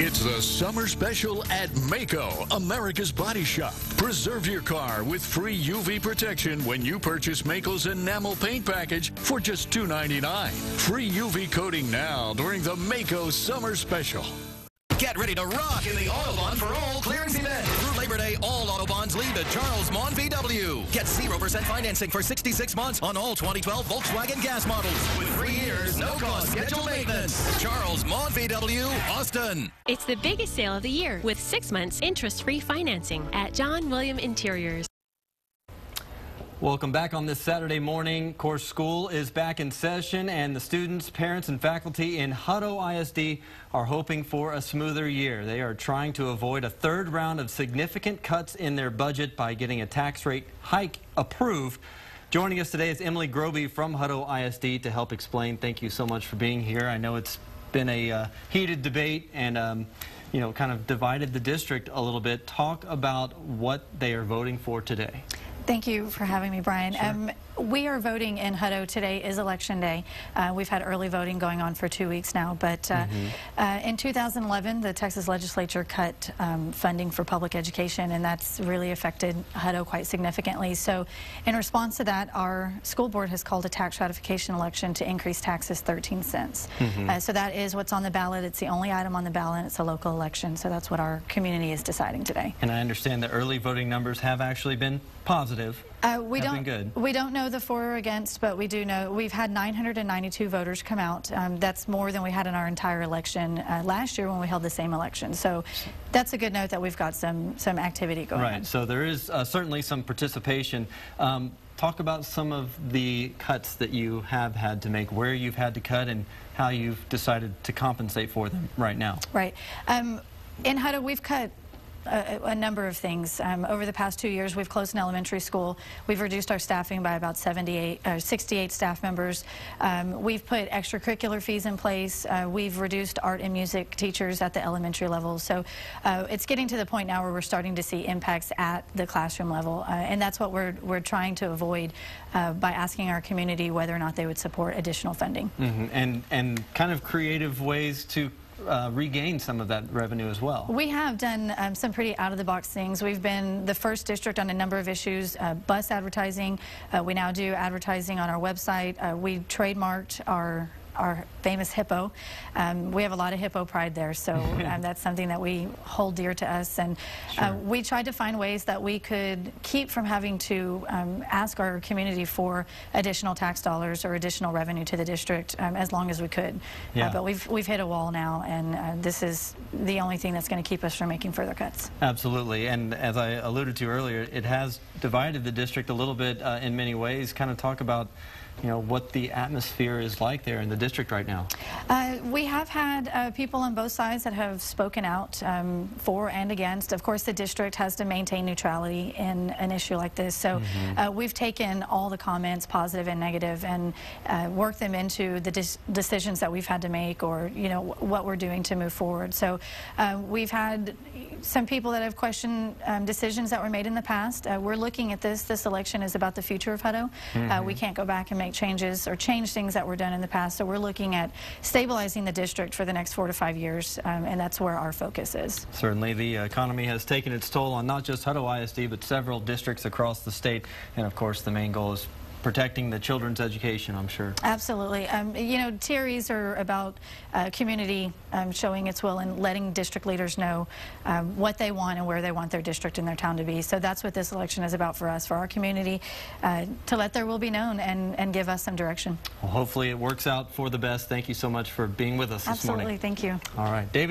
It's the summer special at Maaco, America's Body Shop. Preserve your car with free UV protection when you purchase Maaco's enamel paint package for just $2.99. Free UV coating now during the Maaco Summer Special. Get ready to rock in the Autobahn for All clearance event. Through Labor Day, all Autobahns leave to Charles Mon VW. Get 0% financing for 66 months on all 2012 Volkswagen gas models. With 3 years, no cost scheduled maintenance. Charles Mon VW, Austin. It's the biggest sale of the year with 6 months interest-free financing at John William Interiors. Welcome back on this Saturday morning. Of course, school is back in session, and the students, parents, and faculty in Hutto ISD are hoping for a smoother year. They are trying to avoid a third round of significant cuts in their budget by getting a tax rate hike approved. Joining us today is Emily Groby from Hutto ISD to help explain. Thank you so much for being here. I know it's been a heated debate and you know, kind of divided the district a little bit. Talk about what they are voting for today. Thank you for having me, Brian. Sure. We are voting in Hutto. Today is Election Day. We've had early voting going on for 2 weeks now, but in 2011, the Texas legislature cut funding for public education, and that's really affected Hutto quite significantly. So in response to that, our school board has called a tax ratification election to increase taxes 13 cents. So that is what's on the ballot. It's the only item on the ballot. It's a local election, so that's what our community is deciding today. And I understand the early voting numbers have actually been positive. We don't know the for or against, but we do know we've had 992 voters come out. That's more than we had in our entire election last year when we held the same election. So that's a good note that we've got some activity going on. Right. So there is certainly some participation. Talk about some of the cuts that you have had to make, where you've had to cut, and how you've decided to compensate for them right now. Right. In Hutto, we've cut a number of things. Over the past 2 years, we've closed an elementary school. We've reduced our staffing by about 68 staff members. We've put extracurricular fees in place. We've reduced art and music teachers at the elementary level. So it's getting to the point now where we're starting to see impacts at the classroom level, and that's what we're trying to avoid by asking our community whether or not they would support additional funding. And kind of creative ways to regain some of that revenue as well. We have done some pretty out-of-the-box things. We've been the first district on a number of issues. Bus advertising. We now do advertising on our website. We trademarked our famous hippo. We have a lot of hippo pride there, so that's something that we hold dear to us. And we tried to find ways that we could keep from having to ask our community for additional tax dollars or additional revenue to the district as long as we could. But we've hit a wall now, and this is the only thing that's going to keep us from making further cuts. Absolutely. And as I alluded to earlier, it has divided the district a little bit in many ways. Kind of talk about, you know, what the atmosphere is like there in the district right now. We have had people on both sides that have spoken out for and against. Of course, the district has to maintain neutrality in an issue like this. So we've taken all the comments, positive and negative, and worked them into the decisions that we've had to make, or, you know, what we're doing to move forward. So we've had some people that have questioned decisions that were made in the past. We're looking at this. This election is about the future of Hutto. We can't go back and make changes or change things that were done in the past. So we're looking at stabilizing the district for the next 4 to 5 years, and that's where our focus is. Certainly, the economy has taken its toll on not just Hutto ISD, but several districts across the state. And of course, the main goal is protecting the children's education, I'm sure. Absolutely. You know, TREs are about community showing its will and letting district leaders know what they want and where they want their district and their town to be. So that's what this election is about for us, for our community, to let their will be known and give us some direction. Well, hopefully it works out for the best. Thank you so much for being with us this morning. Absolutely. Thank you. All right. David.